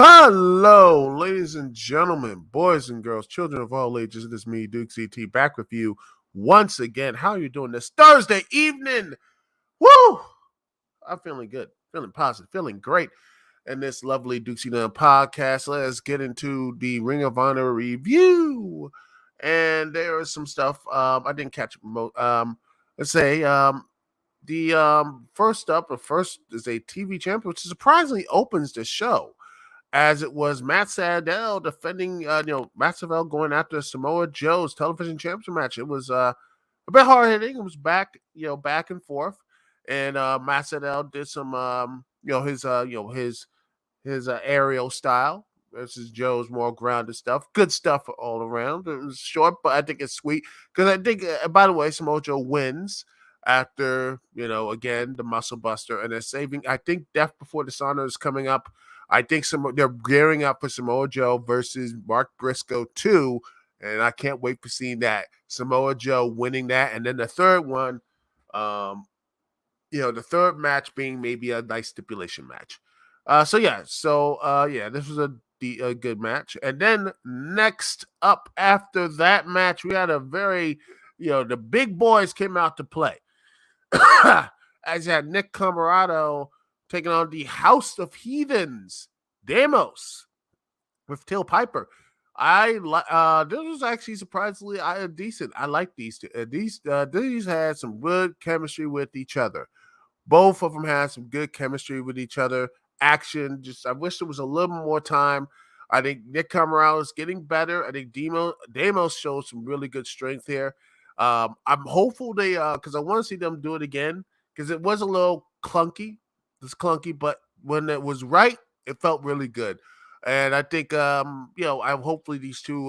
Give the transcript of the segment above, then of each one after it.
Hello, ladies and gentlemen, boys and girls, children of all ages. It is me, Dukect, back with you once again. How are you doing this Thursday evening? Woo! I'm feeling good, feeling positive, feeling great. And this lovely Dukect podcast. Let's get into the Ring of Honor review. And there is some stuff I didn't catch. Let's say the first is a TV champion, which surprisingly opens the show, as it was Matt Sydal defending, Matt Sydal going after Samoa Joe's television championship match. It was a bit hard hitting. It was back and forth, and Matt Sydal did some, his aerial style versus Joe's more grounded stuff. Good stuff all around. It was short, but I think it's sweet because I think, by the way, Samoa Joe wins after, again, the muscle buster, and they're saving. I think Death Before Dishonor is coming up. I think they're gearing up for Samoa Joe versus Mark Briscoe 2, and I can't wait for seeing that. Samoa Joe winning that, and then the third one, the third match being maybe a nice stipulation match. This was a good match. And then next up after that match, we had a very, the big boys came out to play. As you had Nick Camarado taking on the House of Heathens, Demos, with Till Piper. This was actually surprisingly decent. I like these two. These had some good chemistry with each other. Both of them had some good chemistry with each other. Action, I wish there was a little more time. I think Nick Camarado is getting better. I think Demos showed some really good strength here. I'm hopeful because I want to see them do it again, because it was a little clunky. It's clunky, but when it was right, it felt really good. And I think, I hopefully these two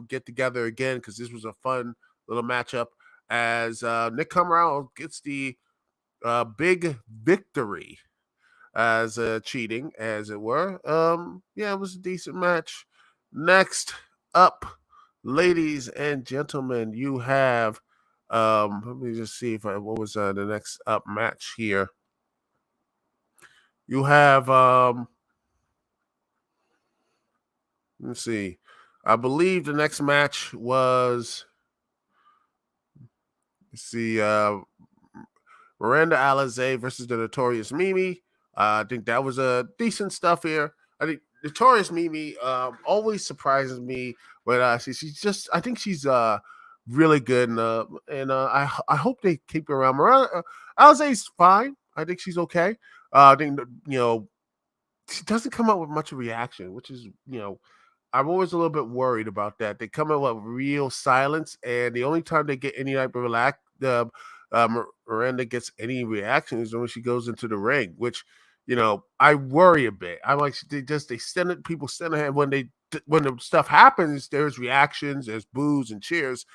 get together again, because this was a fun little matchup, as Nick Camarado gets the big victory as cheating, as it were. It was a decent match. Next up, ladies and gentlemen, you have let me just see what was the next up match here. You have let's see. I believe the next match was, Miranda Alizé versus the Notorious Mimi. I think that was a decent stuff here. I think Notorious Mimi always surprises me when I think she's really good, and I hope they keep her around. Miranda Alizé's fine. I think she's okay. I think she doesn't come up with much of a reaction, which is, I'm always a little bit worried about that. They come up with real silence, and the only time they get any type of Miranda gets any reaction is when she goes into the ring, which, I worry a bit. I'm like, they send it. People send it when the stuff happens. There's reactions, there's boos and cheers.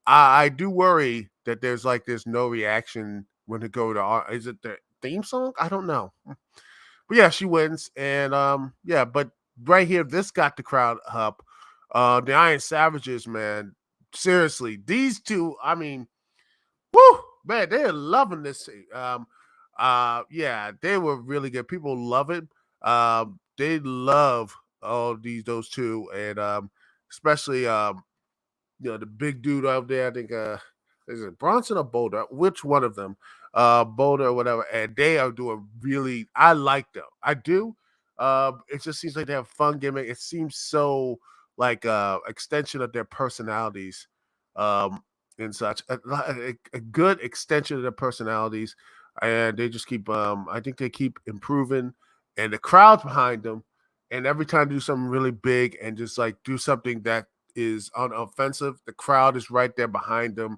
I do worry that there's no reaction when they go to. Is it the theme song? I don't know. But yeah, she wins, and but right here, this got the crowd up. The Iron Savages, man, seriously, these two, I mean, woo, man, they're loving this. They were really good. People love it. They love those two, and especially the big dude out there. I think is it Bronson or Boulder? Which one of them? Boulder or whatever, and they are doing really. I like them. I do. It just seems like they have fun gimmick. It seems so like extension of their personalities, and such. A good extension of their personalities, and they just keep. I think they keep improving, and the crowd's behind them. And every time they do something really big and just do something that is unoffensive, the crowd is right there behind them.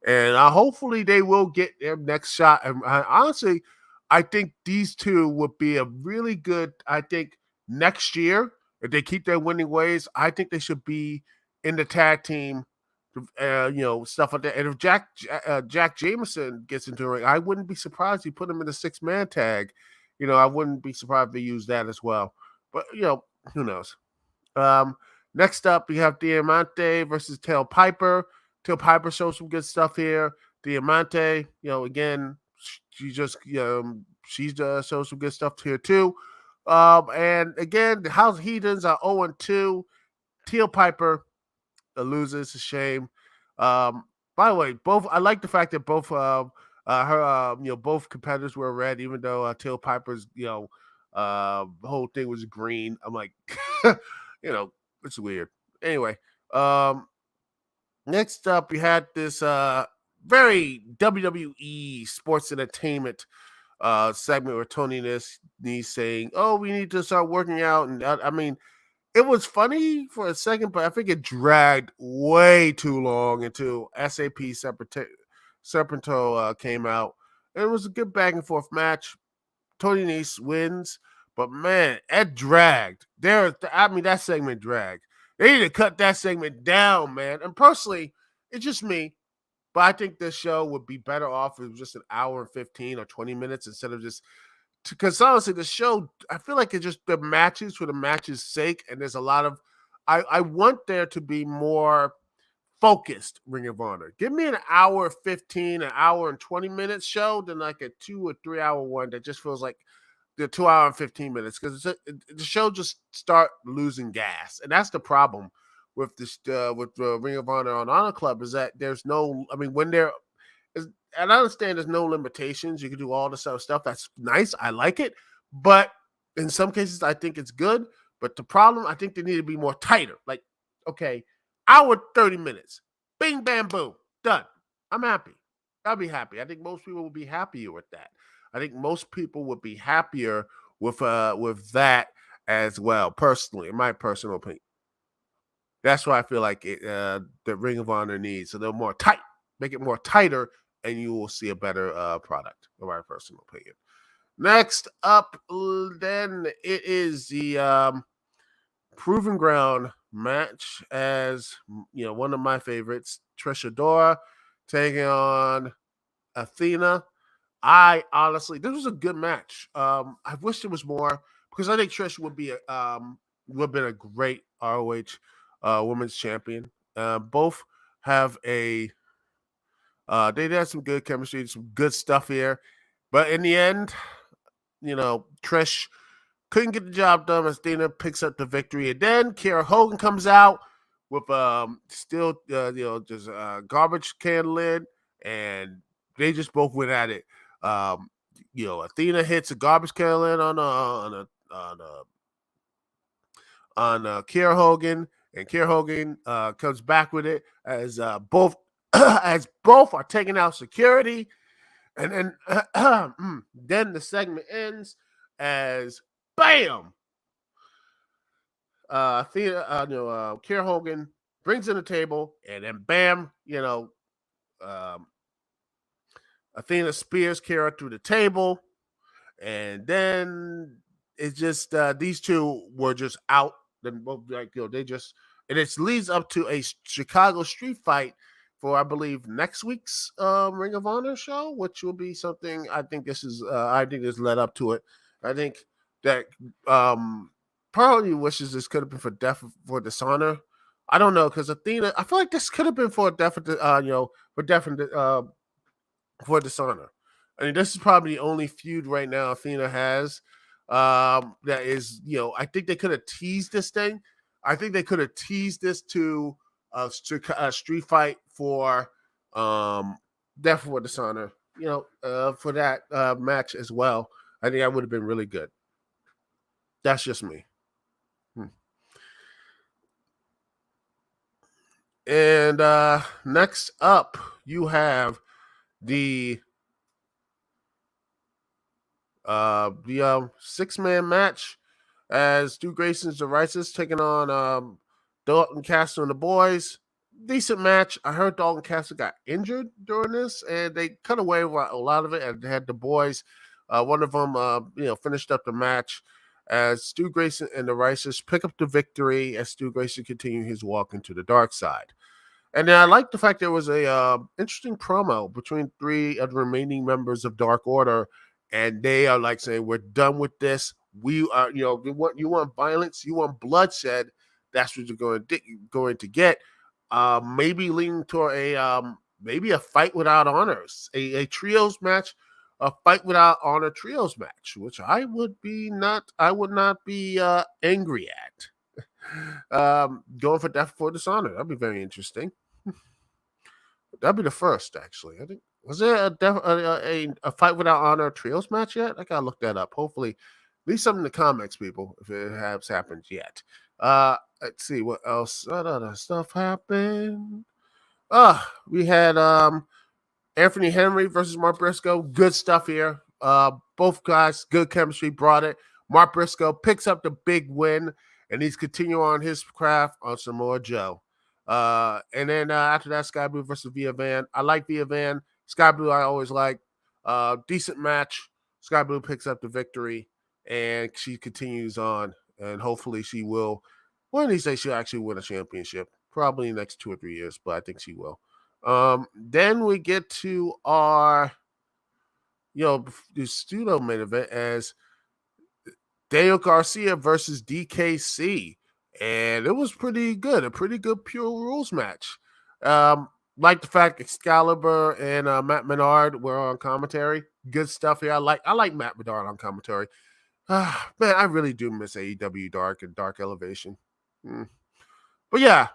And hopefully they will get their next shot. And honestly, I think these two would be a really good, I think next year, if they keep their winning ways, I think they should be in the tag team, stuff like that. And if Jack Jameson gets into the ring, I wouldn't be surprised he put him in a 6-man tag. I wouldn't be surprised if they use that as well. But, who knows? Next up, we have Diamante versus Till Piper. Till Piper shows some good stuff here. Diamante, again, she just shows some good stuff here too. And again, the House Heathens are 0-2. Teal Piper loses. A shame. By the way, both I like the fact that both both competitors were red, even though Teal Piper's whole thing was green. I'm like, it's weird. Anyway, next up, we had this very WWE sports entertainment segment where Tony Nese saying, "Oh, we need to start working out," and I mean, it was funny for a second, but I think it dragged way too long until SAP Serpento came out. And it was a good back and forth match. Tony Nese wins, but man, it dragged. That segment dragged. They need to cut that segment down, man. And personally, it's just me, but I think this show would be better off if it was just an hour and 15 or 20 minutes instead of just because honestly, the show, I feel like it's just the matches for the matches' sake, and there's a lot of I want there to be more focused Ring of Honor. Give me an hour 15, an hour and 20 minutes show than like a 2 or 3 hour one that just feels like the 2 hour and 15 minutes because the show just start losing gas. And that's the problem with this with Ring of Honor on Honor Club is that there's no, I mean, when there is, and I understand there's no limitations. You can do all this other stuff. That's nice. I like it. But in some cases, I think it's good. But the problem, I think they need to be more tighter. Like, okay, hour 30 minutes. Bing, bam, boom. Done. I'm happy. I'll be happy. I think most people will be happier with that. I think most people would be happier with that as well, personally, in my personal opinion. That's why I feel like the Ring of Honor needs a little more tight. Make it more tighter, and you will see a better product, in my personal opinion. Next up, then, it is the Proving Ground match as, one of my favorites, Trish Adora taking on Athena. I honestly, this was a good match. I wish there was more because I think Trish would have been a great ROH women's champion. Both have they had some good chemistry, some good stuff here, but in the end, Trish couldn't get the job done. Athena picks up the victory, and then Kiera Hogan comes out with still just a garbage can lid, and they just both went at it. Athena hits a garbage can lid on Kiera Hogan, and Kiera Hogan comes back with it as both as both are taking out security, and then then the segment ends as bam. Kiera Hogan brings in a table, and then bam, Athena spears Kiera through the table, and then it's just these two were just out. Then they just, and it leads up to a Chicago street fight for, I believe, next week's Ring of Honor show, which will be something. I think this led up to it. I think that probably wishes this could have been for Death for Dishonor. I don't know, because Athena, I feel like this could have been for Death for Dishonor. I mean, this is probably the only feud right now Athena has. That is, I think they could have teased this thing. I think they could have teased this to a street fight for Death for Dishonor. For that match as well. I think that would have been really good. That's just me. And next up, you have the 6-man match as Stu Grayson's the Rices taking on Dalton Castle and the boys. Decent match. I heard Dalton Castle got injured during this, and they cut away with a lot of it, and they had the boys. One of them, finished up the match as Stu Grayson and the Rices pick up the victory as Stu Grayson continued his walk into the dark side. And then I like the fact there was a interesting promo between 3 of the remaining members of Dark Order, and they are like saying, "We're done with this. We are, you want violence, you want bloodshed. That's what you're going to get. Maybe leading to maybe a fight without honors, a trios match a fight without honor trios match, which I would not be angry at. Going for Death Before Dishonor, that'd be very interesting. That'd be the first, actually. I think was there a fight without honor trios match yet? I gotta look that up. Hopefully, leave something in the comments, people, if it has happened yet. Let's see what else. What other stuff happened? We had Anthony Henry versus Mark Briscoe. Good stuff here. Both guys, good chemistry, brought it. Mark Briscoe picks up the big win, and he's continuing on his craft on Samoa Joe. And then after that, Sky Blue versus Via Van. I like Via Van. Sky Blue, I always like. Decent match. Sky Blue picks up the victory, and she continues on, and hopefully she will. One of these days, she'll actually win a championship. Probably in the next 2 or 3 years, but I think she will. Then we get to our, the pseudo main event as Daniel Garcia versus DKC, and it was pretty good, a pretty good pure rules match. Like the fact Excalibur and Matt Menard were on commentary. Good stuff here. I like Matt Menard on commentary. Man, I really do miss AEW Dark and Dark Elevation. But yeah,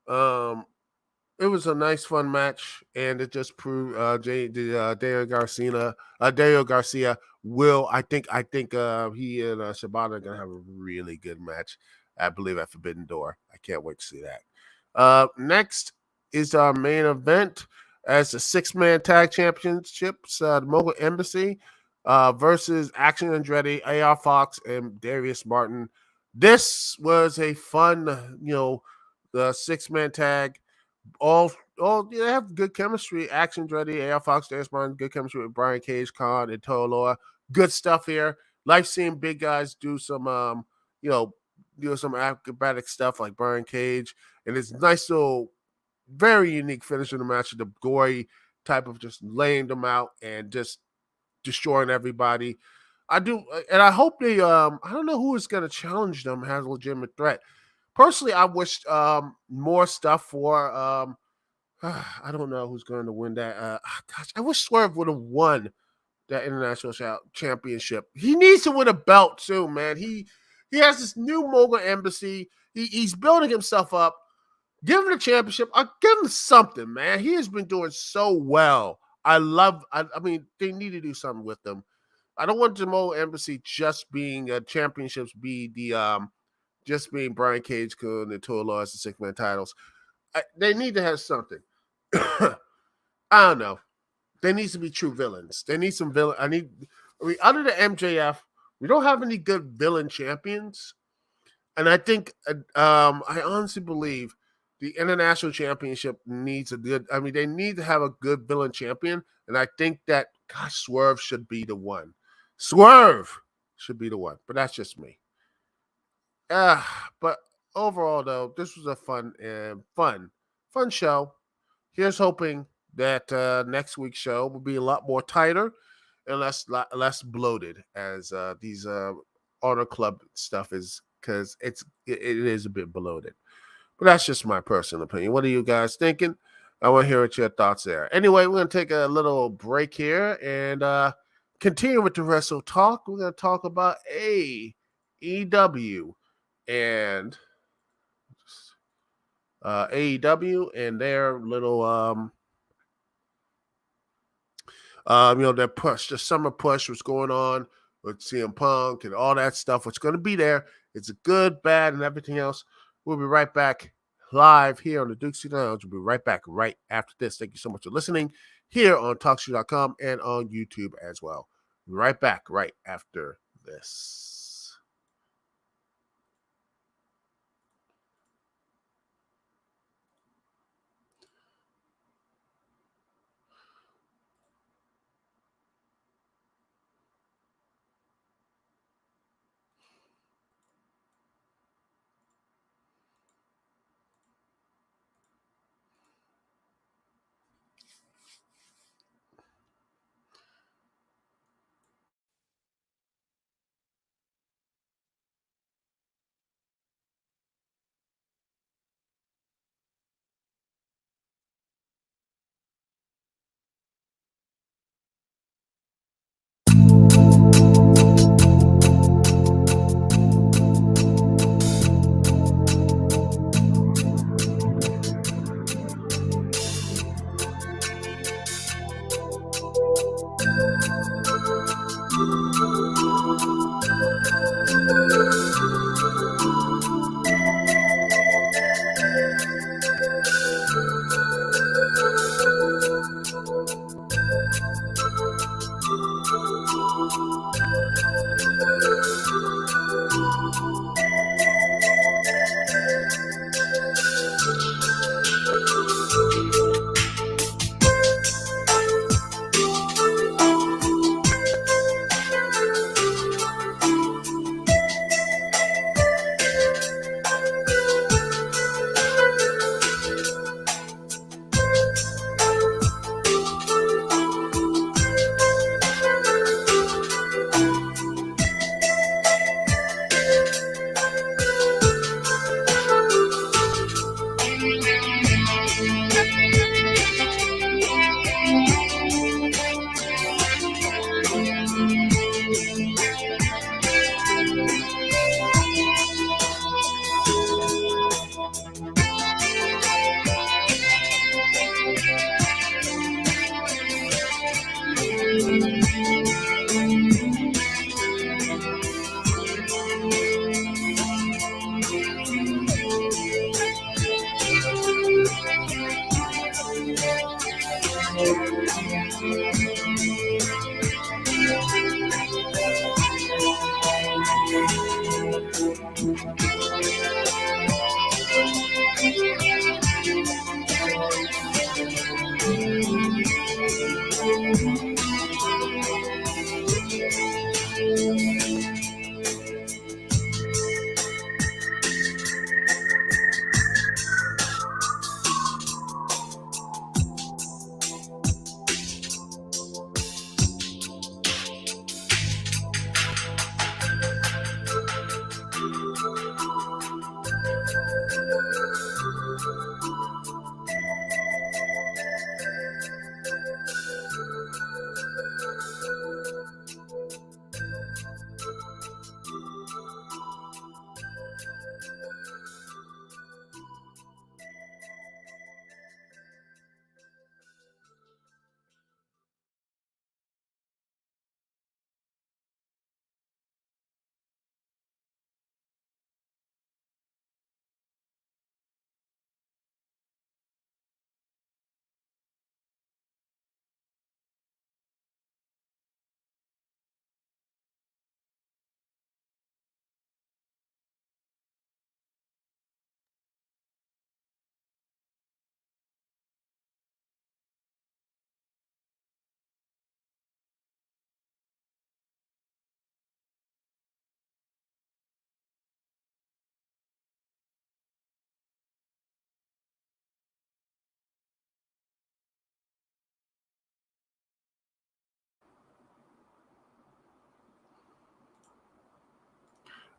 it was a nice, fun match, and it just proved Daniel Garcia will. I think he and Shibata are gonna have a really good match. I believe at Forbidden Door. I can't wait to see that. Next is our main event as the 6-man tag championships, the Mogul Embassy versus Action Andretti, AR Fox, and Darius Martin. This was a fun, the 6-man tag. All they have good chemistry. Action Andretti, AR Fox, Darius Martin, good chemistry with Brian Cage, Khan, and Toloa. Good stuff here. Like seeing big guys do some some acrobatic stuff like Brian Cage, and it's nice little, very unique finish in the match. The gory type of just laying them out and just destroying everybody. I do, and I hope they. I don't know who is going to challenge them has a legitimate threat. Personally, I wish more stuff for. I don't know who's going to win that. Gosh, I wish Swerve would have won that international championship. He needs to win a belt too, man. He has this new Mogul Embassy. He's building himself up. Give him the championship. I'll give him something, man. He has been doing so well. I mean, they need to do something with them. I don't want the Mogul Embassy just being championships be the just being Brian Cage and Toa as the 6-man titles. They need to have something. I don't know. There needs to be true villains. They need some villain. Other than MJF, we don't have any good villain champions. And I think, I honestly believe the international championship needs a good. I mean, they need to have a good villain champion. And I think that, gosh, Swerve should be the one. Swerve should be the one. But that's just me. But overall, though, this was a fun show. Here's hoping that next week's show will be a lot more tighter and less bloated as these Honor Club stuff is, because it is a bit bloated. But that's just my personal opinion. What are you guys thinking? I want to hear what your thoughts are. Anyway, we're going to take a little break here and continue with the Wrestle Talk. We're going to talk about AEW and AEW and their little their push, the summer push, what's going on with CM Punk and all that stuff, what's going to be there. It's a good, bad, and everything else. We'll be right back live here on the Dukect Lounge. We'll be right back right after this. Thank you so much for listening here on TalkShoe.com and on YouTube as well. We'll be right back right after this.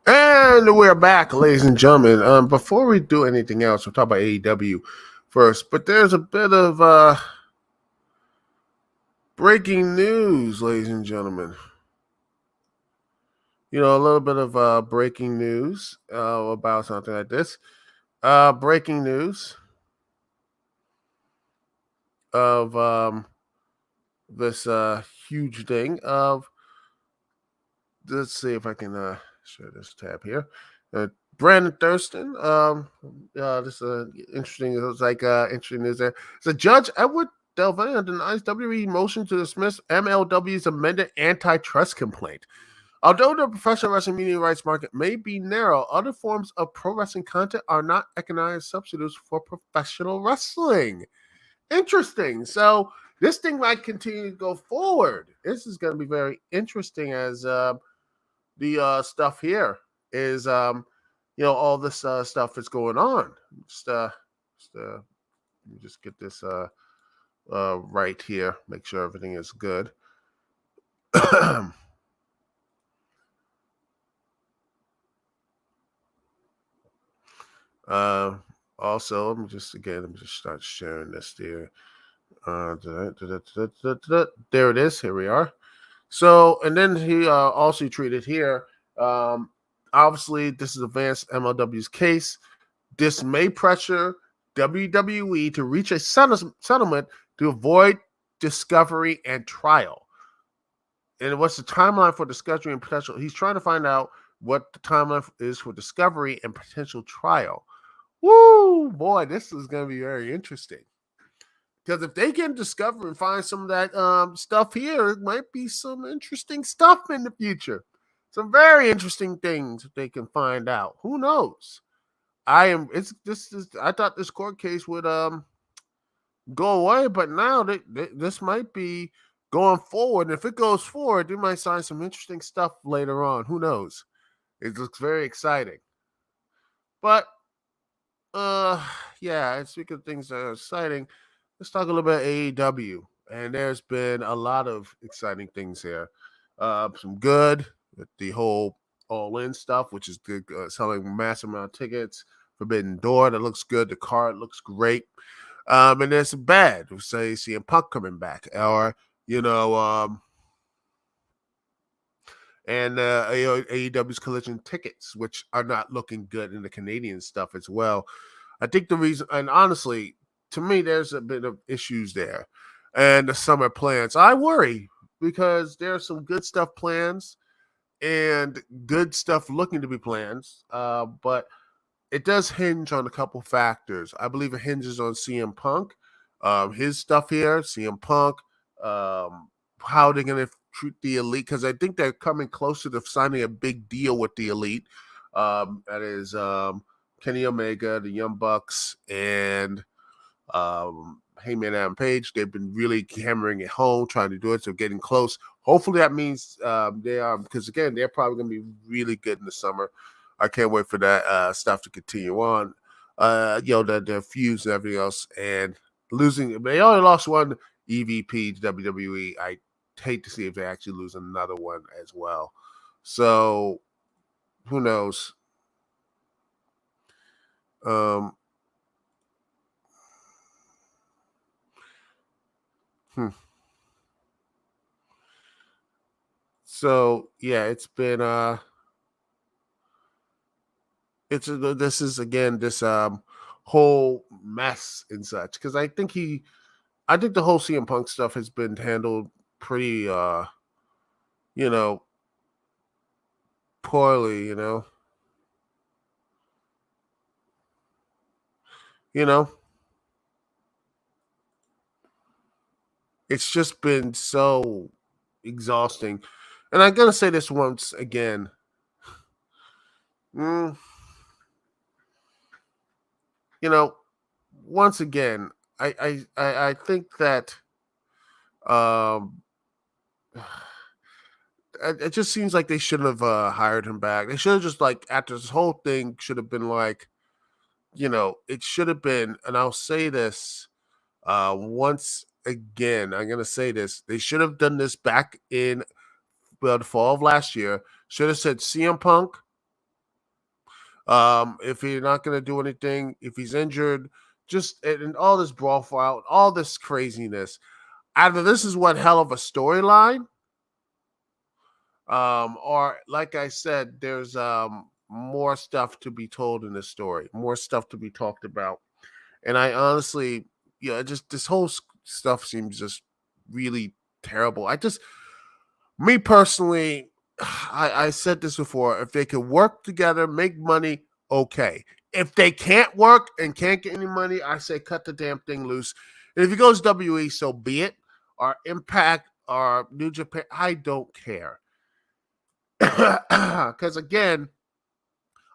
And we're back, ladies and gentlemen. Before we do anything else, we'll talk about AEW first. But there's a bit of breaking news, ladies and gentlemen. You know, a little bit of breaking news about something like this. Breaking news of this huge thing of, let's see if I can share this tab here. Brandon Thurston. This is interesting. It was like interesting news there. So Judge Edward Delvania denies WWE motion to dismiss MLW's amended antitrust complaint. Although the professional wrestling media rights market may be narrow, other forms of pro wrestling content are not economic substitutes for professional wrestling. Interesting. So this thing might continue to go forward. This is going to be very interesting as the stuff here is, all this stuff is going on. Let me just get this right here. Make sure everything is good. Also, let me just start sharing this here. There it is. Here we are. So, and then he also treated here. Obviously, this is advanced MLW's case. This may pressure WWE to reach a settlement to avoid discovery and trial. And what's the timeline for discovery and potential? He's trying to find out what the timeline is for discovery and potential trial. Woo, boy, this is going to be very interesting. Because if they can discover and find some of that stuff here, it might be some interesting stuff in the future. Some very interesting things if they can find out. Who knows? I thought this court case would go away, but now this might be going forward. And if it goes forward, they might sign some interesting stuff later on. Who knows? It looks very exciting. But yeah, speaking of things that are exciting, let's talk a little bit AEW. And there's been a lot of exciting things here. Some good with the whole all-in stuff, which is good, selling massive amount of tickets. Forbidden Door, that looks good. The card looks great. And there's some bad. Say CM Punk coming back, or and AEW's Collision tickets, which are not looking good in the Canadian stuff as well. I think the reason, and honestly, to me, there's a bit of issues there. And the summer plans, I worry because there's some good stuff plans and good stuff looking to be plans, but it does hinge on a couple factors. I believe it hinges on CM Punk. his stuff here, CM Punk, how they're going to treat the Elite, because I think they're coming closer to signing a big deal with the Elite. That is Kenny Omega, the Young Bucks, and Heyman Adam Page. They've been really hammering it home, trying to do it, so getting close. Hopefully that means they are, because again, they're probably going to be really good in the summer. I can't wait for that stuff to continue on. The feuds and everything else, and losing. They only lost one EVP to WWE. I hate to see if they actually lose another one as well. So who knows? So yeah, it's been this is again this whole mess and such, because I think the whole CM Punk stuff has been handled pretty poorly, it's just been so exhausting. And I'm gonna say this once again. Once again, I think that it just seems like they shouldn't have hired him back. They should have just, like, after this whole thing, should have been like, it should have been, and I'll say this once again, I'm gonna say this. They should have done this back in the fall of last year. Should have said, CM Punk, if you're not gonna do anything, if he's injured, just and all this brawl out, all this craziness. Either this is one hell of a storyline, or like I said, there's more stuff to be told in this story, more stuff to be talked about. And I honestly, just this whole stuff seems just really terrible. Me personally, I said this before. If they could work together, make money, okay. If they can't work and can't get any money, I say cut the damn thing loose. And if he goes WE, so be it. Or Impact or New Japan, I don't care. Because again,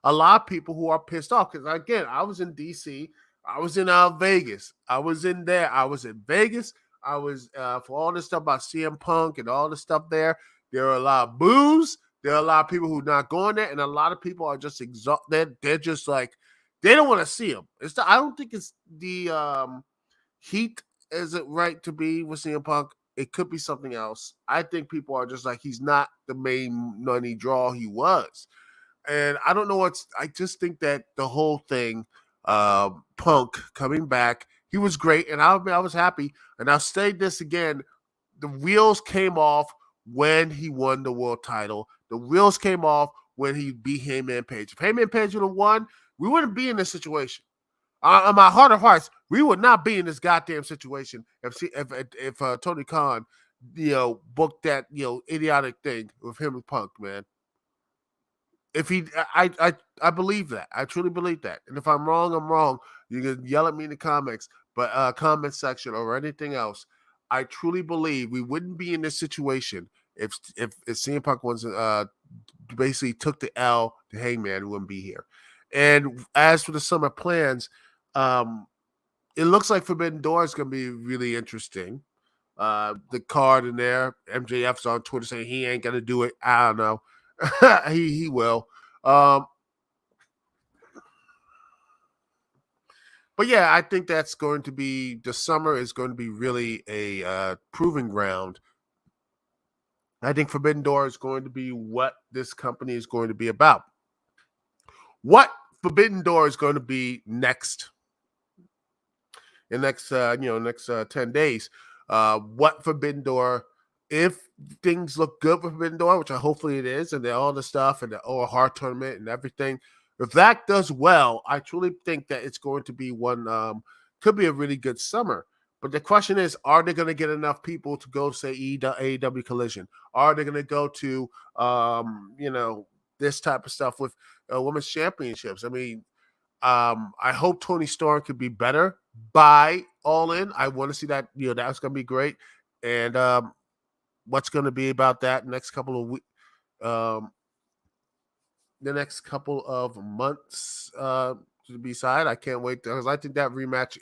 a lot of people who are pissed off. Because again, I was in DC, I was in Vegas, I was in there, I was in Vegas. I was for all this stuff about CM Punk and all this stuff there. There are a lot of boos. There are a lot of people who are not going there, and a lot of people are just exhausted. They're just like, they don't want to see him. I don't think it's the heat is it right to be with CM Punk. It could be something else. I think people are just like, he's not the main money draw he was. And I don't know I just think that the whole thing, Punk coming back, he was great, and I was happy. And I'll say this again: the wheels came off when he won the world title. The wheels came off when he beat Heyman Page. If Heyman Page would have won, we wouldn't be in this situation. On my heart of hearts, we would not be in this goddamn situation if Tony Khan, booked that idiotic thing with him and Punk, man. If he, I believe that. I truly believe that. And if I'm wrong, I'm wrong. You can yell at me in the comments, but comment section or anything else. I truly believe we wouldn't be in this situation if CM Punk was basically took the L to Hangman, we wouldn't be here. And as for the summer plans, it looks like Forbidden Door is going to be really interesting. The card in there, MJF's on Twitter saying he ain't going to do it. I don't know. he will. But yeah, I think that's going to be, the summer is going to be really a proving ground. I think Forbidden Door is going to be what this company is going to be about. What Forbidden Door is going to be next in next 10 days. What Forbidden Door, if things look good for Forbidden Door, which hopefully it is, and all the stuff and the Heart tournament and everything, if that does well, I truly think that it's going to be could be a really good summer. But the question is, are they going to get enough people to go, say, AEW Collision? Are they going to go to, this type of stuff with women's championships? I mean, I hope Tony Storm could be better buy All In. I want to see that. That's going to be great. And what's going to be about that next couple of weeks? The next couple of months to be side. I can't wait because I think that rematch,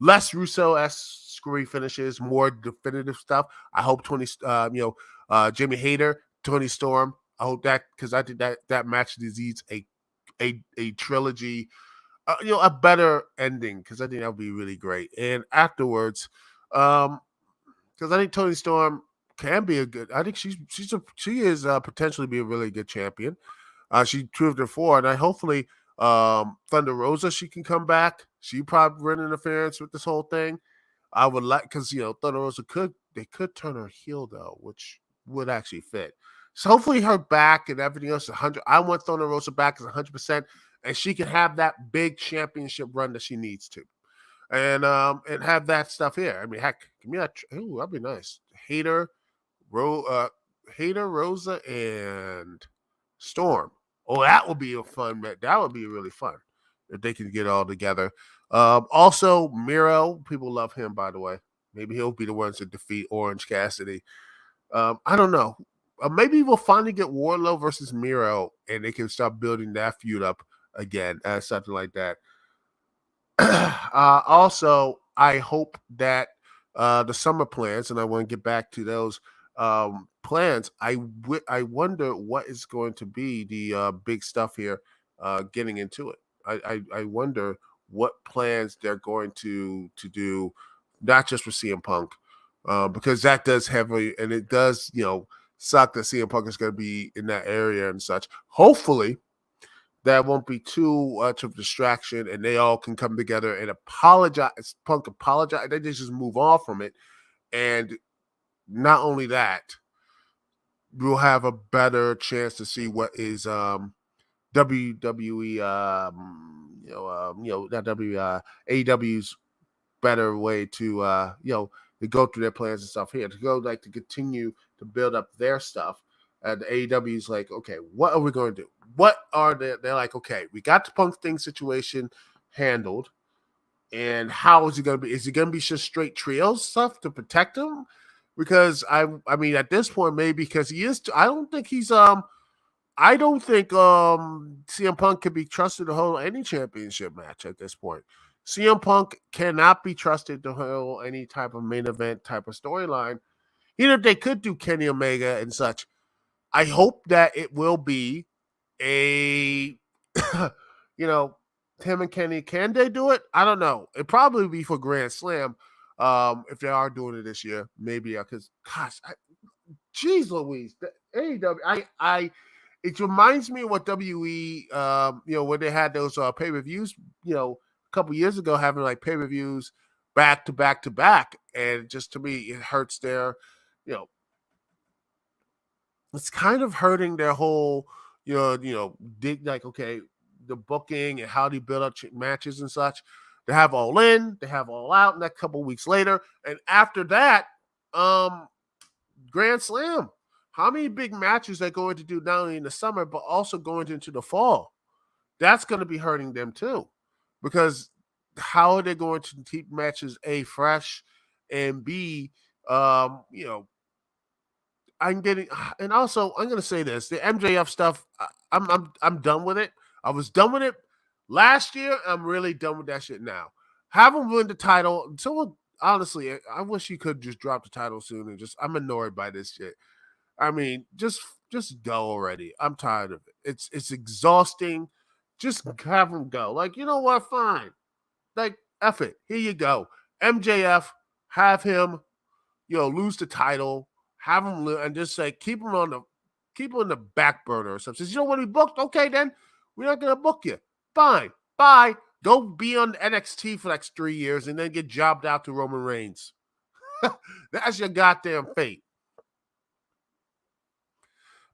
less Russo-esque finishes, more definitive stuff. I hope Jimmy Hayter, Tony Storm. I hope that, because I think that match needs a trilogy, a better ending, because I think that would be really great. And afterwards, because I think Tony Storm can be a good. I think she is potentially be a really good champion. She proved it for, and hopefully Thunder Rosa, she can come back. She probably run interference with this whole thing. I would like, because Thunder Rosa could turn her heel though, which would actually fit. So hopefully her back and everything else is 100. I want Thunder Rosa back as 100%, and she can have that big championship run that she needs to, and have that stuff here. I mean, heck, give me that. Ooh, that'd be nice. Hater, Rosa, and Storm. Oh, that would be a fun. That would be really fun if they can get all together. Also, Miro, people love him, by the way. Maybe he'll be the ones to defeat Orange Cassidy. I don't know. Maybe we'll finally get Wardlow versus Miro, and they can start building that feud up again, something like that. Also, I hope that the summer plans, and I want to get back to those plans. I wonder what is going to be the big stuff here getting into it. I wonder what plans they're going to do, not just for CM Punk, because that does and it does, suck that CM Punk is going to be in that area and such. Hopefully, that won't be too much of a distraction, and they all can come together and apologize. Punk apologize. They just move on from it, and not only that, we'll have a better chance to see what is WWE, not AEW's better way to to go through their plans and stuff here, to go to continue to build up their stuff. And the AEW is like, okay, what are we going to do? What are they're like, okay, we got the Punk thing situation handled, and how is it going to be? Is it going to be just straight trios stuff to protect him? Because I mean, at this point, maybe because he is. I don't think CM Punk can be trusted to hold any championship match at this point. CM Punk cannot be trusted to hold any type of main event type of storyline. Even if they could do Kenny Omega and such, I hope that it will be a, him and Kenny. Can they do it? I don't know. It'd probably be for Grand Slam, if they are doing it this year. Maybe because, gosh, jeez Louise, the AEW, it reminds me of what WE, when they had those pay-per-views, a couple years ago, having like pay-per-views back to back to back. And just to me, it hurts their, it's kind of hurting their whole, okay, the booking and how they build up matches and such. They have All In, they have All Out, and that couple weeks later. And after that, Grand Slam. How many big matches they're going to do not only in the summer, but also going into the fall? That's going to be hurting them too. Because how are they going to keep matches A, fresh, and B, I'm getting, and also I'm going to say this: the MJF stuff, I'm done with it. I was done with it last year. I'm really done with that shit now. Have him win the title. Someone, honestly, I wish he could just drop the title soon. And I'm annoyed by this shit. I mean, just go already. I'm tired of it. It's exhausting. Just have him go. Like, you know what? Fine. Like, F it. Here you go. MJF, have him, lose the title, have him and just say keep him in the back burner or something. Says, you don't want to be booked? Okay, then we're not gonna book you. Fine. Bye. Go be on NXT for the next 3 years and then get jobbed out to Roman Reigns. That's your goddamn fate.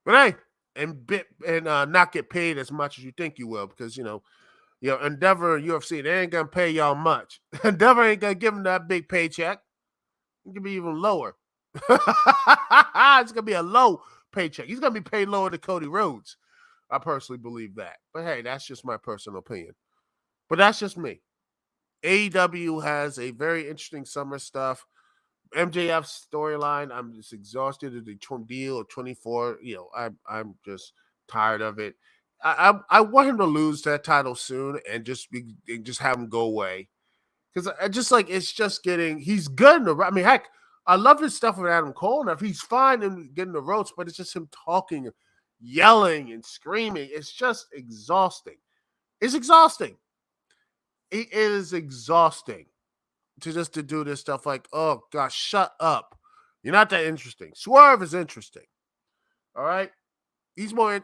But hey, and not get paid as much as you think you will, because Endeavor and UFC, they ain't gonna pay y'all much. Endeavor ain't gonna give them that big paycheck. It could be even lower. It's gonna be a low paycheck. He's gonna be paid lower than Cody Rhodes. I personally believe that. But hey, that's just my personal opinion. But that's just me. AEW has a very interesting summer stuff. MJF's storyline, I'm just exhausted of the deal of 24. I'm just tired of it. I want him to lose that title soon and just have him go away. Because I just like it's just getting he's good in the I mean, heck, I love his stuff with Adam Cole. Now he's fine in getting the ropes, but it's just him talking, yelling, and screaming. It's just exhausting. It's exhausting. It is exhausting to do this stuff like, oh gosh, shut up. You're not that interesting. Swerve is interesting. All right. He's more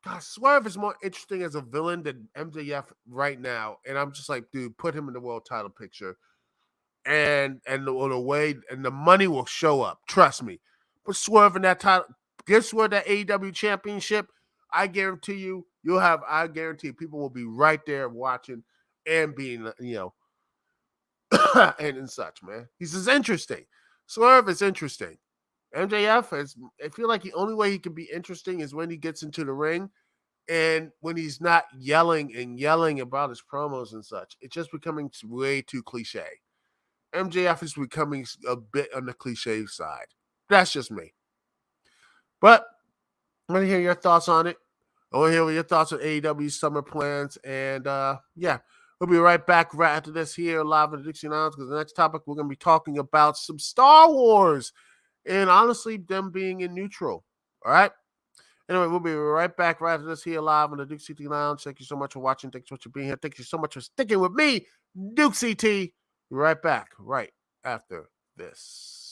God, Swerve is more interesting as a villain than MJF right now. And I'm just like, dude, put him in the world title picture. And the way and the money will show up. Trust me. Put Swerve in that title, give Swerve that AEW championship. I guarantee I guarantee people will be right there watching and being, and such, man. He's just interesting. Swerve is interesting. MJF is, I feel like the only way he can be interesting is when he gets into the ring and when he's not yelling and yelling about his promos and such. It's just becoming way too cliche. MJF is becoming a bit on the cliche side. That's just me. But I want to hear your thoughts on it. I want to hear your thoughts on AEW Summer plans. And yeah, we'll be right back right after this here live at the Dixie Lounge because the next topic we're going to be talking about some Star Wars and honestly them being in neutral. All right. Anyway, we'll be right back right after this here live on the Duke CT Lounge. Thank you so much for watching. Thank you so much for being here. Thank you so much for sticking with me, Duke CT. Be right back right after this.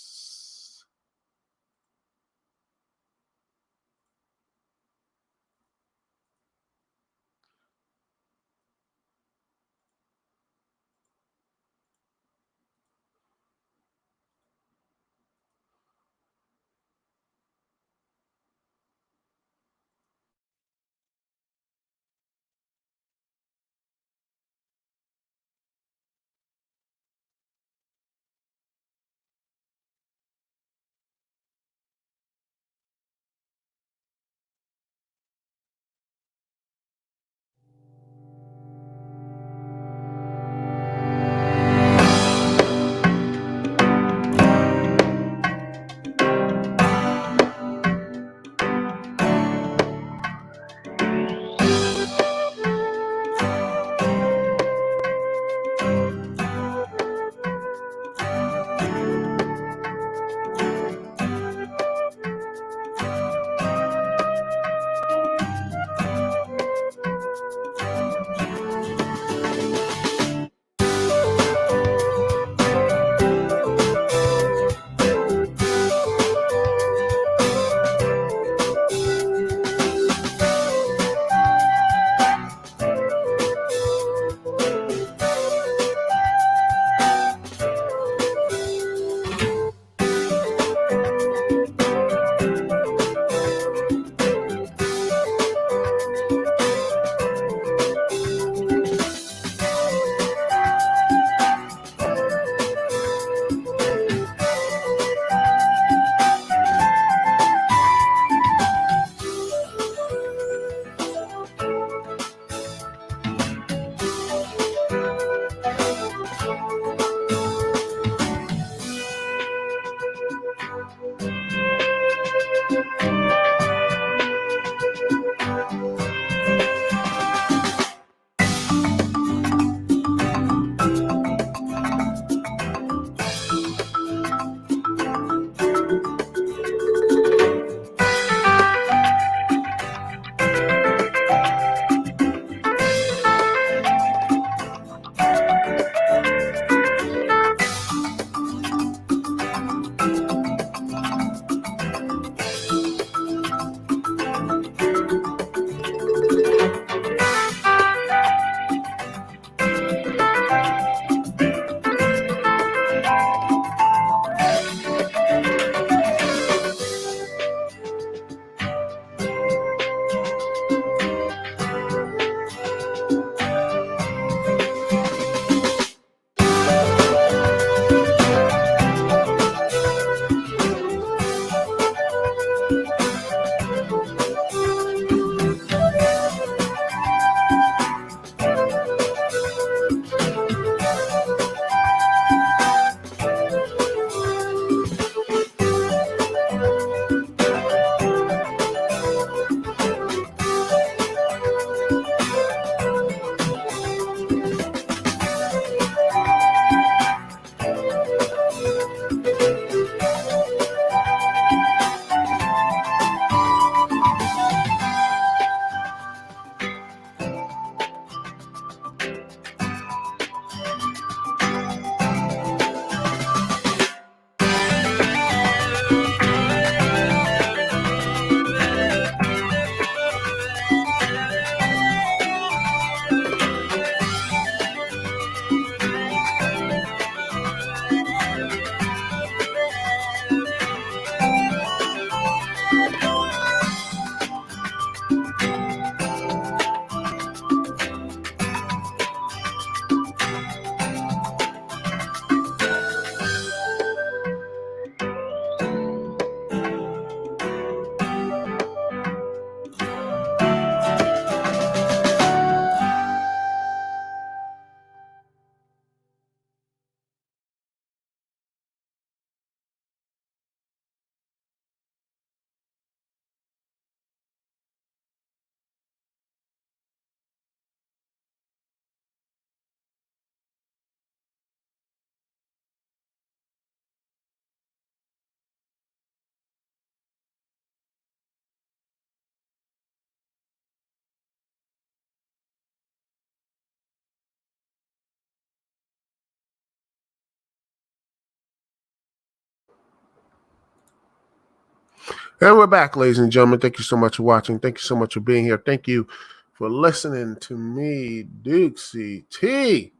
And we're back, ladies and gentlemen. Thank you so much for watching. Thank you so much for being here. Thank you for listening to me, Dukect.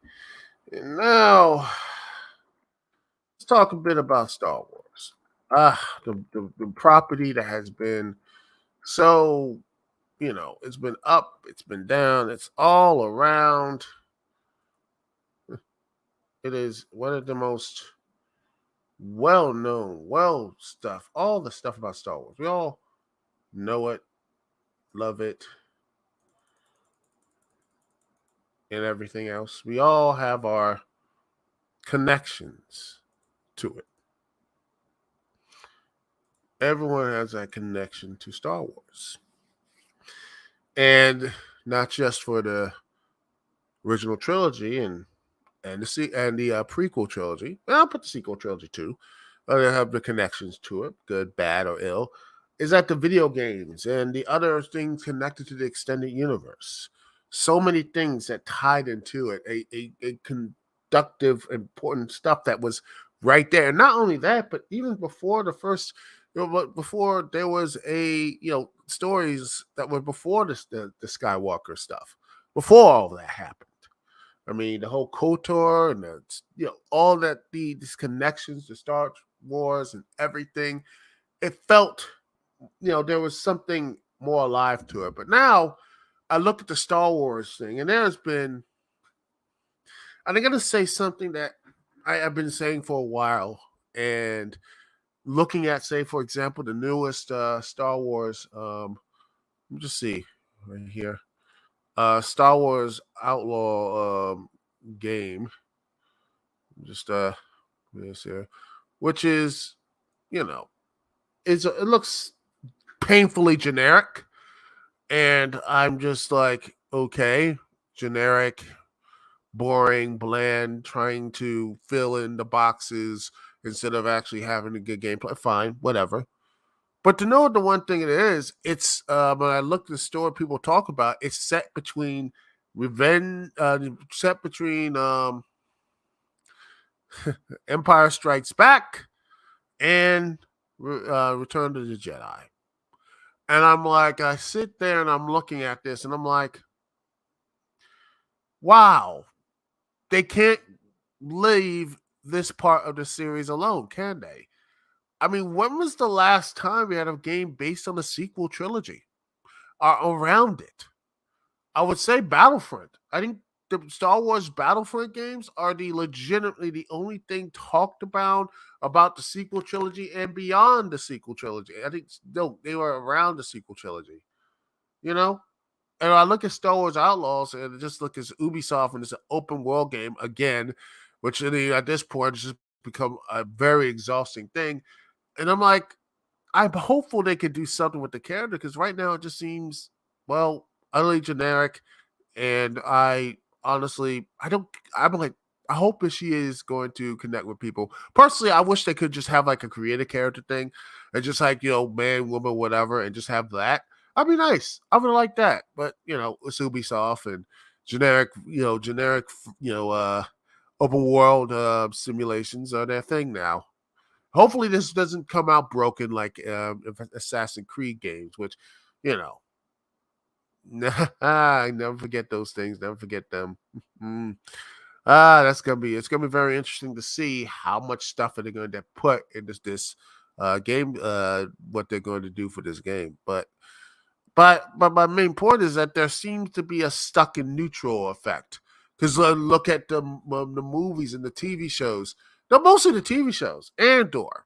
And now, let's talk a bit about Star Wars. The property that has been so, it's been up, it's been down, it's all around. It is one of the most well-known, all the stuff about Star Wars. We all know it, love it, and everything else. We all have our connections to it. Everyone has that connection to Star Wars. And not just for the original trilogy and the prequel trilogy. And I'll put the sequel trilogy too. They have the connections to it, good, bad, or ill. Is that the video games and the other things connected to the extended universe? So many things that tied into it, a conductive, important stuff that was right there. And not only that, but even before the first, before there was stories that were before the Skywalker stuff, before all that happened. I mean, the whole KOTOR and all that these connections to Star Wars and everything. It felt, there was something more alive to it. But now I look at the Star Wars thing, and there's been, and I'm gonna say something that I've been saying for a while, and looking at, say, for example, the newest Star Wars. Let me just see right here. Star Wars Outlaw game. Just this here, which is, it looks painfully generic, and I'm just like, okay, generic, boring, bland, trying to fill in the boxes instead of actually having a good gameplay. Fine, whatever. But to know the one thing it is, it's when I look at the story people talk about, it's set between set between Empire Strikes Back and Return to the Jedi. And I'm like, I sit there and I'm looking at this and I'm like, wow, they can't leave this part of the series alone, can they? I mean, when was the last time we had a game based on a sequel trilogy or around it? I would say Battlefront. I think the Star Wars Battlefront games are legitimately the only thing talked about the sequel trilogy and beyond the sequel trilogy. I think they were around the sequel trilogy, you know. And I look at Star Wars Outlaws and just look at Ubisoft, and it's an open world game again, which at this point has just become a very exhausting thing. And I'm like, I'm hopeful they could do something with the character, because right now it just seems, well, utterly generic. And I honestly, I'm like, I hope that she is going to connect with people. Personally, I wish they could just have like a creative character thing and just like, man, woman, whatever, and just have that. I'd be nice. I would like that. But, it's Ubisoft and generic, open world simulations are their thing now. Hopefully this doesn't come out broken like Assassin's Creed games, which, I never forget those things. Never forget them. It's gonna be very interesting to see how much stuff are they going to put in this game. What they're going to do for this game, but my main point is that there seems to be a stuck in neutral effect. Because look at the movies and the TV shows. No, mostly the TV shows. Andor.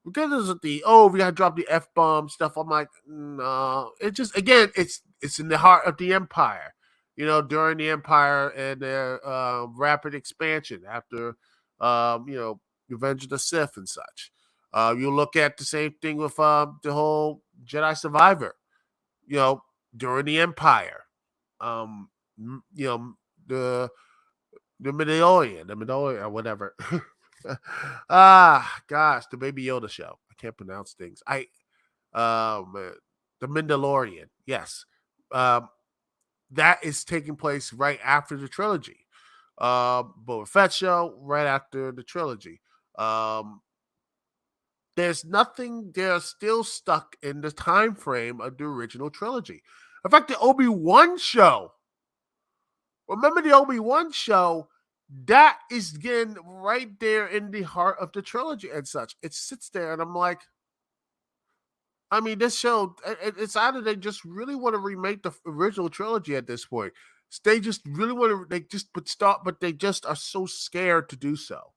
Because of we gotta drop the F-bomb stuff. I'm like, no. It just, again, it's in the heart of the Empire. During the Empire and their rapid expansion after, Revenge of the Sith and such. You look at the same thing with the whole Jedi Survivor. During the Empire. The Mandalorian, or whatever. Gosh, the Baby Yoda show. I can't pronounce things. The Mandalorian. Yes, that is taking place right after the trilogy. Boba Fett show right after the trilogy. There's nothing. They're still stuck in the time frame of the original trilogy. In fact, the Obi-Wan show. Remember the Obi-Wan show? That is getting right there in the heart of the trilogy and such. It sits there, and I'm like, I mean, this show, it's either they just really want to remake the original trilogy at this point. They just really want to, they just but start, but they just are so scared to do so.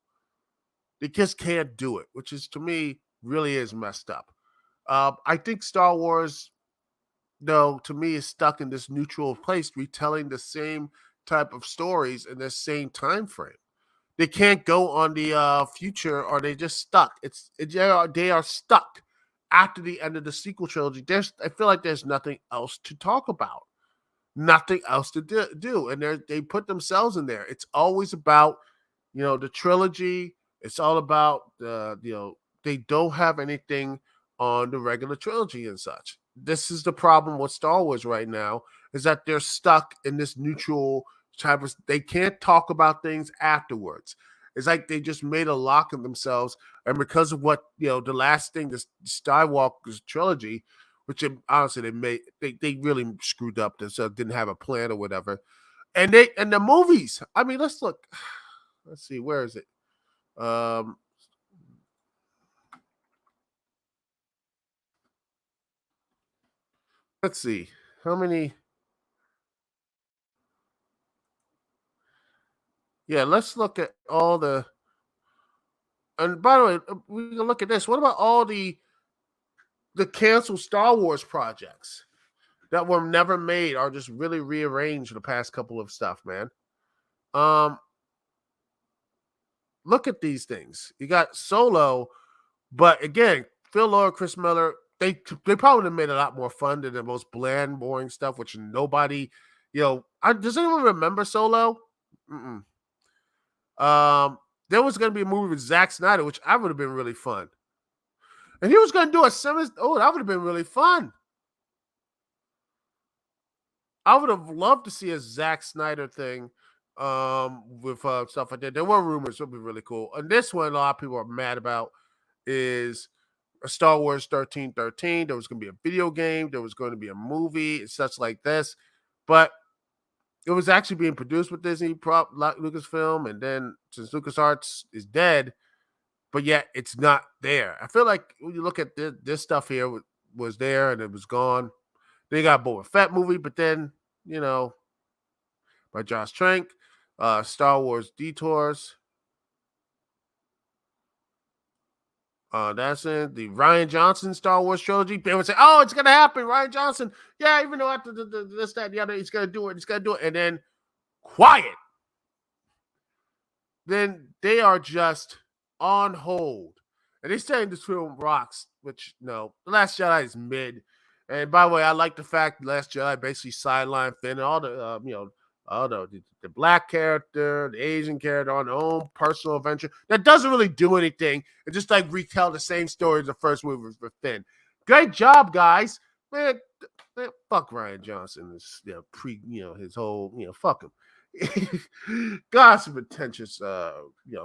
They just can't do it, which is to me really is messed up. I think Star Wars, though, to me is stuck in this neutral place, retelling the same type of stories in the same time frame. They can't go on the future, or they just stuck. They are stuck after the end of the sequel trilogy. I feel like there's nothing else to talk about, nothing else to do, and they put themselves in there. It's always about the trilogy. It's all about they don't have anything on the regular trilogy and such. This is the problem with Star Wars right now, is that they're stuck in this neutral type of, they can't talk about things afterwards. It's like they just made a lock of themselves, and because of what the last thing, the Skywalker trilogy, which honestly they really screwed up. This didn't have a plan or whatever, and the movies. I mean, let's look. Let's see, where is it? Um, let's see how many. Yeah, let's look at all the. And by the way, we can look at this. What about all the canceled Star Wars projects that were never made, or just really rearranged the past couple of stuff, man? Um, Look at these things. You got Solo, but again, Phil Lord, Chris Miller, they probably made it a lot more fun than the most bland, boring stuff, which nobody, does anyone remember Solo? Mm-mm. There was going to be a movie with Zack Snyder, which I would have been really fun. And he was going to do a similar. Oh, that would have been really fun. I would have loved to see a Zack Snyder thing with stuff like that. There were rumors it would be really cool. And this one, a lot of people are mad about is a Star Wars 1313. There was going to be a video game. There was going to be a movie and such like this. But it was actually being produced with Disney, Lucasfilm, and then since LucasArts is dead, but yet it's not there. I feel like when you look at this stuff here, was there and it was gone. They got Boba Fett movie, but then by Josh Trank, Star Wars Detours. That's it. The Ryan Johnson Star Wars trilogy. They would say, "Oh, it's gonna happen, Ryan Johnson." Yeah, even though after this, that, and the other, he's gonna do it. He's gonna do it, and then quiet. Then they are just on hold. And they're saying this film rocks, which no, The Last Jedi is mid. And by the way, I like the fact The Last Jedi basically sidelined Finn and all the all the black character, the Asian character on their own personal adventure. That doesn't really do anything. It just like retell the same story as the first movie with Finn. Great job, guys. Man, fuck Ryan Johnson. His his whole fuck him. Got some pretentious,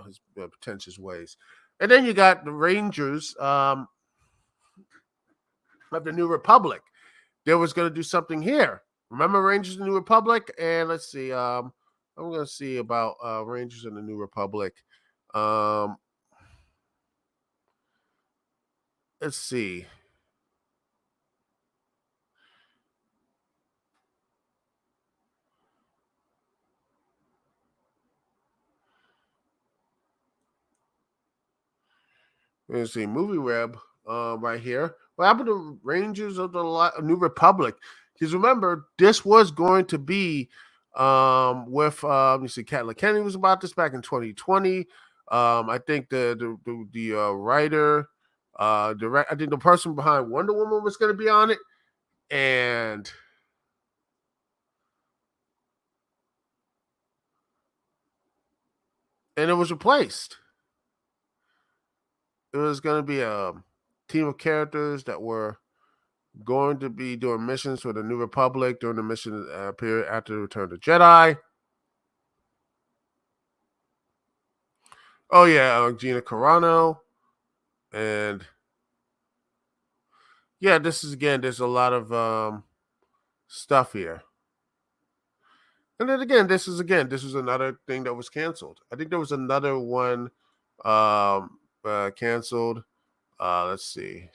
his pretentious ways. And then you got the Rangers of the New Republic. They was going to do something here. Remember Rangers of the New Republic? And let's see. I'm going to see about Rangers in the New Republic. Let's see. Let's see, movie web right here. What happened to Rangers of the New Republic? Because remember, this was going to be with you see, Kathleen Kennedy was about this back in 2020. I think the writer, I think the person behind Wonder Woman was going to be on it, and it was replaced. It was going to be a team of characters that were going to be doing missions for the New Republic during the mission period after the Return of the Jedi. Oh yeah, Gina Carano, and Yeah, this is again. There's a lot of stuff here, and then again, this is another thing that was canceled. I think there was another one canceled. Let's see.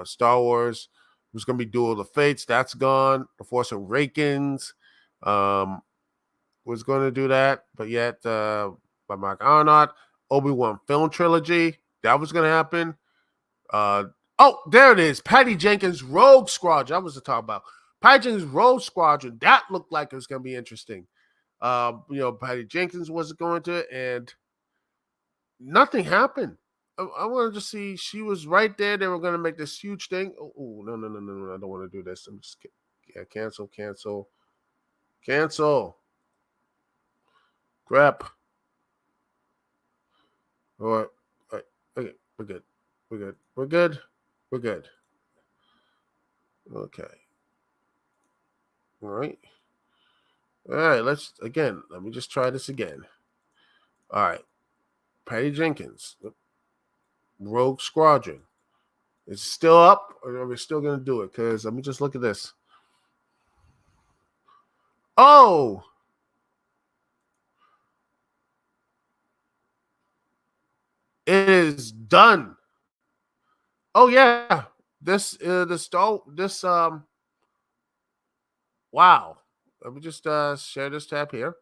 Star Wars was going to be Duel of the Fates. That's gone. The Force Awakens was going to do that, but yet by Mark Arnott. Obi-Wan film trilogy that was going to happen. Oh, there it is. Patty Jenkins Rogue Squadron. That was the talk about. Patty Jenkins Rogue Squadron. That looked like it was going to be interesting. Patty Jenkins wasn't going to, and nothing happened. I wanted to see she was right there. They were going to make this huge thing. Oh, no, no, no, no, no. I don't want to do this. I'm just cancel. Crap. All right. Okay, we're good. We're good. Okay. All right. All right. Let me just try this again. All right. Patty Jenkins, Rogue Squadron. Is it still up, or are we still going to do it? Because let me just look at this. Oh! It is done. Oh, yeah. Wow. Let me just share this tab here.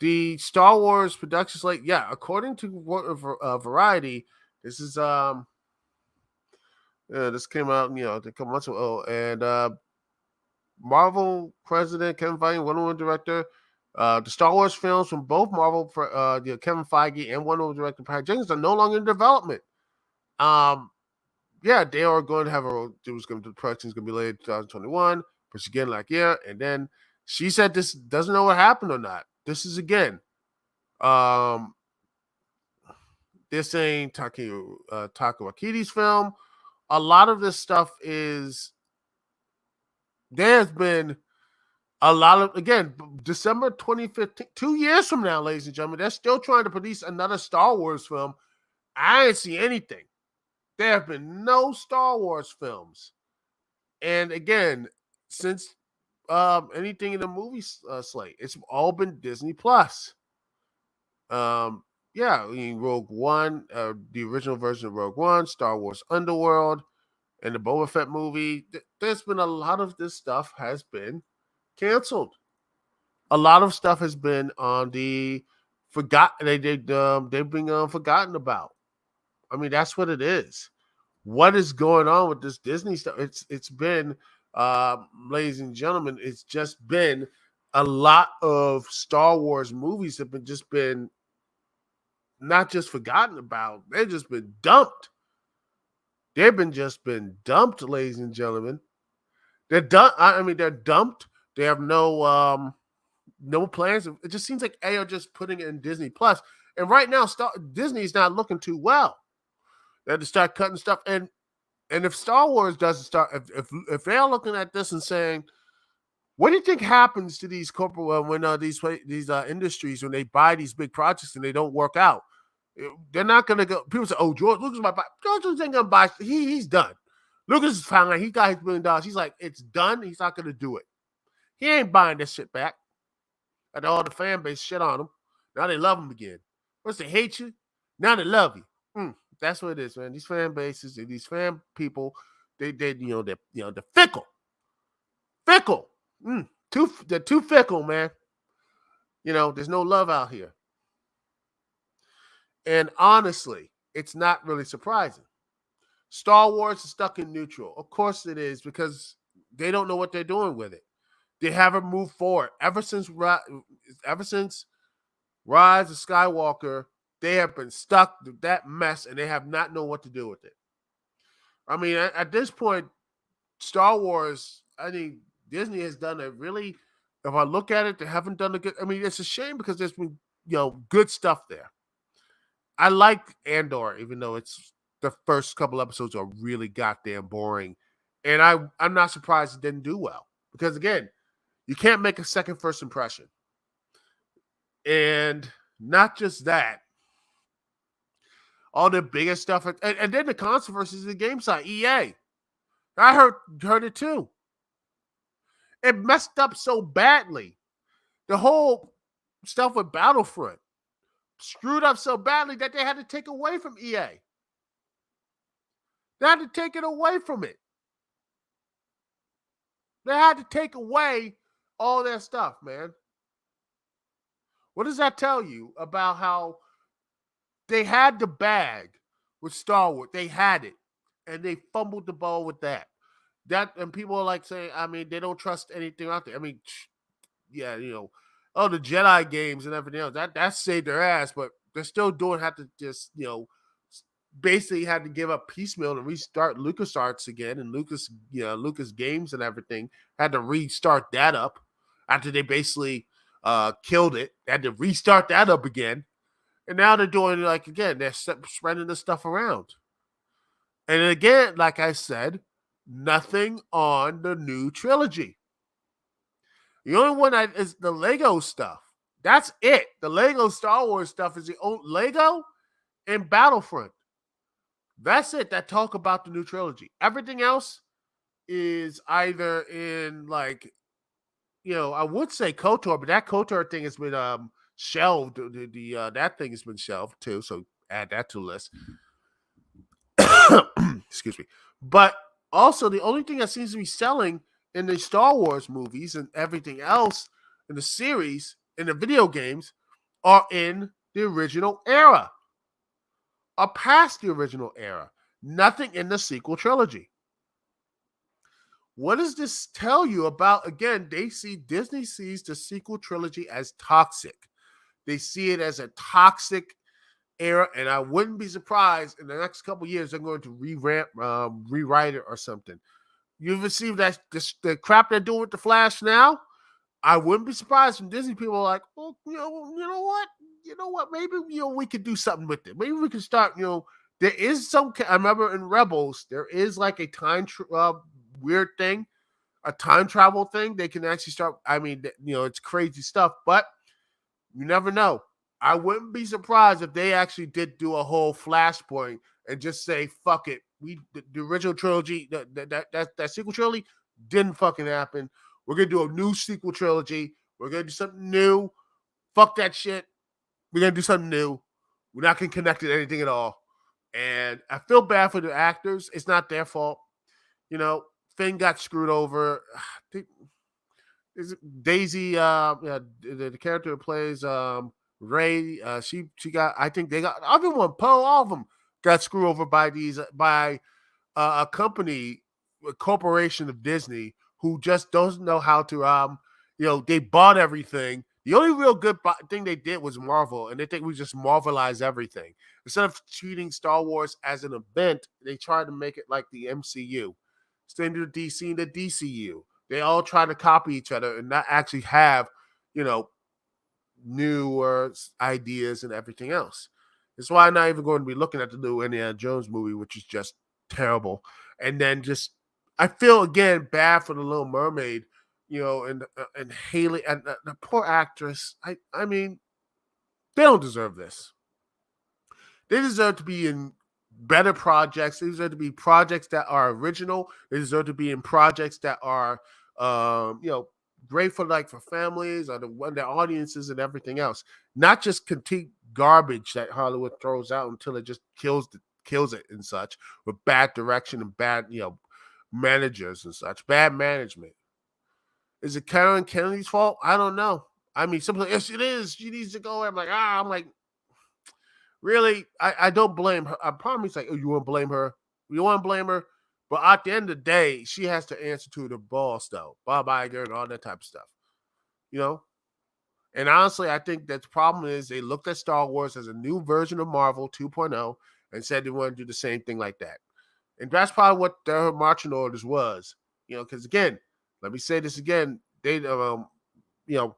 The Star Wars production slate, yeah, according to Variety, this is this came out, a couple months ago, and Marvel president Kevin Feige, Wonder Woman director, the Star Wars films from both Marvel, Kevin Feige and Wonder Woman director Patty Jenkins are no longer in development. Yeah, they are going to have the production is going to be late in 2021, which again, and then she said this doesn't know what happened or not. This is again, this ain't Taka Waititi's film. A lot of this stuff is there's been a lot of, again, December 2015, 2 years from now, ladies and gentlemen, they're still trying to produce another Star Wars film. I didn't see anything. There have been no Star Wars films. And again, since anything in the movie slate, it's all been Disney Plus. Yeah, I mean, Rogue One, the original version of Rogue One, Star Wars Underworld, and the Boba Fett movie. There's been a lot of this stuff has been canceled. A lot of stuff has been on the they've been forgotten about. I mean, that's what it is. What is going on with this Disney stuff? It's been, ladies and gentlemen, it's just been a lot of Star Wars movies have been not just forgotten about. They've just been dumped. Been dumped, ladies and gentlemen. They're done. I mean, they're dumped. They have no plans. It just seems like they are just putting it in Disney Plus. And right now, Disney's not looking too well. They had to start cutting stuff. And if Star Wars doesn't start, if they're looking at this and saying, what do you think happens to these corporate when these industries when they buy these big projects and they don't work out? They're not going to go. People say, "Oh, George Lucas might buy." George Lucas ain't going to buy. He's done. Lucas is fine. He got his $1 billion. He's like, it's done. He's not going to do it. He ain't buying this shit back. And all the fan base shit on him. Now they love him again. Once they hate you, now they love you. That's what it is, man. These fan bases, these fan people, they're fickle. Fickle. They're too fickle, man. There's no love out here. And honestly, it's not really surprising. Star Wars is stuck in neutral. Of course it is, because they don't know what they're doing with it. They haven't moved forward ever since Rise of Skywalker. They have been stuck with that mess, and they have not known what to do with it. I mean, at this point, Star Wars, I think Disney has done a really, if I look at it, they haven't done a good, I mean, it's a shame because there's been, good stuff there. I like Andor, even though it's the first couple episodes are really goddamn boring. And I'm not surprised it didn't do well. Because again, you can't make a second first impression. And not just that, all the biggest stuff, and then the controversies in the game side, EA. I heard it too. It messed up so badly. The whole stuff with Battlefront screwed up so badly that they had to take away from EA. They had to take it away from it. They had to take away all that stuff, man. What does that tell you about how they had the bag with Star Wars? They had it, and they fumbled the ball with that. And people are like saying, I mean, they don't trust anything out there. I mean, yeah, the Jedi games and everything else that saved their ass, but they're still have to just basically had to give up piecemeal and restart LucasArts again, and Lucas Games and everything had to restart that up after they basically killed it. They had to restart that up again, and now they're doing they're spreading this stuff around. And again, like I said, nothing on the new trilogy. The only one that is the Lego stuff. That's it. The Lego Star Wars stuff is the only Lego and Battlefront. That's it. That talk about the new trilogy. Everything else is either in I would say KOTOR, but that KOTOR thing has been shelved. That thing has been shelved too. So add that to the list. Excuse me. But also the only thing that seems to be selling in the Star Wars movies and everything else in the series, in the video games, are in the original era. Are past the original era. Nothing in the sequel trilogy. What does this tell you about, again, Disney sees the sequel trilogy as toxic. They see it as a toxic era, and I wouldn't be surprised in the next couple of years they're going to rewrite it or something. You've received the crap they're doing with the Flash now. I wouldn't be surprised when Disney people are like, "Oh, you know what? Maybe we could do something with it. Maybe we could start. There is some. I remember in Rebels there is like a time weird thing, a time travel thing. They can actually start. I mean, it's crazy stuff, but you never know. I wouldn't be surprised if they actually did do a whole Flashpoint and just say, "Fuck it." The original trilogy, that sequel trilogy didn't fucking happen. We're gonna do a new sequel trilogy. We're gonna do something new. Fuck that shit. We're gonna do something new. We're not gonna connect to anything at all. And I feel bad for the actors. It's not their fault. Finn got screwed over. Is it Daisy? The character that plays Ray. She got. I think they got everyone. Poe. All of them got screwed over by a company, a corporation of Disney who just doesn't know how to. They bought everything. The only real good thing they did was Marvel, and they think we just Marvelize everything. Instead of treating Star Wars as an event, they tried to make it like the MCU. Instead of DC and the DCU. They all try to copy each other and not actually have, newer ideas and everything else. That's why I'm not even going to be looking at the new Indiana Jones movie, which is just terrible. And then I feel again bad for the Little Mermaid, and Haley and the poor actress. I mean, they don't deserve this. They deserve to be in better projects. They deserve to be projects that are original. They deserve to be in projects that are, great for for families or their audiences and everything else. Not just critique garbage that Hollywood throws out until it just kills it and such with bad direction and bad, managers and such, bad management. Is it Karen Kennedy's fault? I don't know. I mean, something. Yes, it is. She needs to go. I'm like, really? I don't blame her. I promise. Like, oh, you want to blame her? You want to blame her? But at the end of the day, she has to answer to the boss, though. Bob Iger and all that type of stuff. And honestly, I think that the problem is they looked at Star Wars as a new version of Marvel 2.0 and said they want to do the same thing like that. And that's probably what their marching orders was. Because again, let me say this again. They, you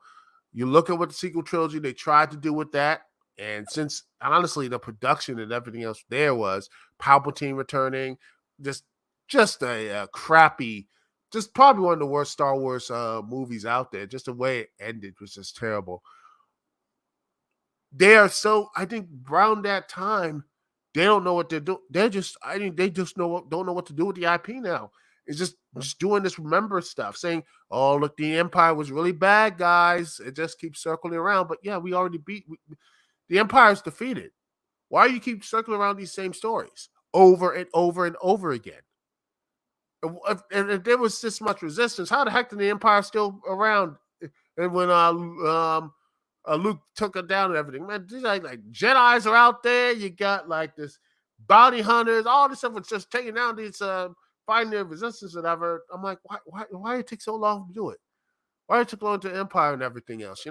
look at what the sequel trilogy they tried to do with that. And since honestly the production and everything else there was Palpatine returning, just a crappy, just probably one of the worst Star Wars movies out there. Just the way it ended was just terrible. They are so, I think around that time, they don't know what they're doing. They just don't know what to do with the IP now. It's just doing this remember stuff, saying, "Oh, look, the Empire was really bad, guys." It just keeps circling around. But yeah, we already the Empire's defeated. Why do you keep circling around these same stories over and over and over again? If there was this much resistance, how the heck did the Empire still around? And when Luke took it down and everything, man, like Jedi's are out there. You got like this bounty hunters, all this stuff was just taking down these fighting their resistance and whatever. I'm like, why did it take so long to do it? Why did it take long to Empire and everything else?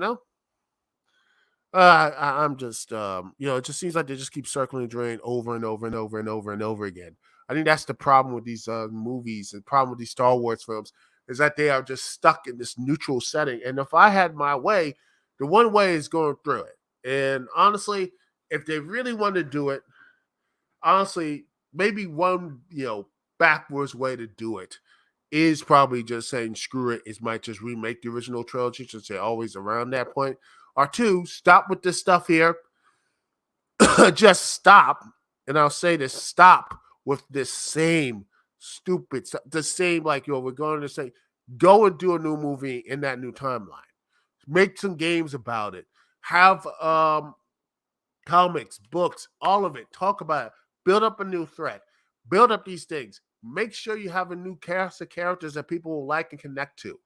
I'm just, it just seems like they just keep circling the drain over and over and over and over and over again. I think that's the problem with these movies. The problem with these Star Wars films is that they are just stuck in this neutral setting. And if I had my way, the one way is going through it. And honestly, if they really want to do it, honestly, maybe one, backwards way to do it is probably just saying, screw it. It might just remake the original trilogy since they're always around that point. Or two, stop with this stuff here. Just stop. And I'll say this, stop with this same stupid stuff. The same, like, we're going to say, go and do a new movie in that new timeline. Make some games about it. Have comics, books, all of it. Talk about it. Build up a new thread. Build up these things. Make sure you have a new cast of characters that people will like and connect to.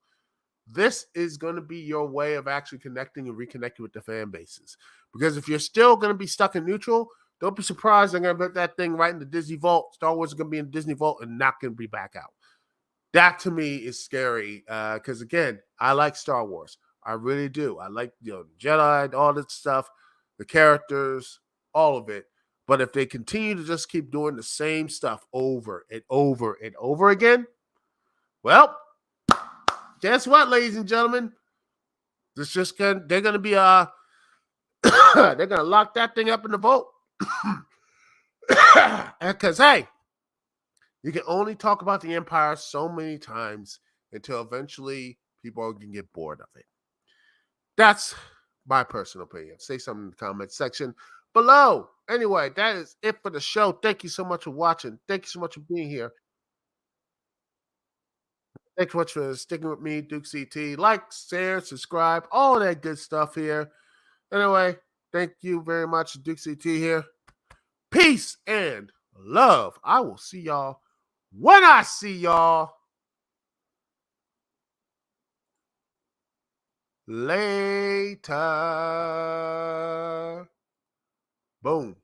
This is going to be your way of actually connecting and reconnecting with the fan bases. Because if you're still going to be stuck in neutral, don't be surprised they're going to put that thing right in the Disney Vault. Star Wars is going to be in the Disney Vault and not going to be back out. That to me is scary because, again, I like Star Wars. I really do. I like Jedi, all this stuff, the characters, all of it. But if they continue to just keep doing the same stuff over and over and over again, well, guess what, ladies and gentlemen? They're gonna be they're gonna lock that thing up in the vault. Because hey, you can only talk about the Empire so many times until eventually people are gonna get bored of it. That's my personal opinion. Say something in the comment section below. Anyway, that is it for the show. Thank you so much for watching. Thank you so much for being here. Thanks so much for sticking with me, Duke CT. Like, share, subscribe, all that good stuff here. Anyway, thank you very much, Duke CT here. Peace and love. I will see y'all when I see y'all. Later. Boom.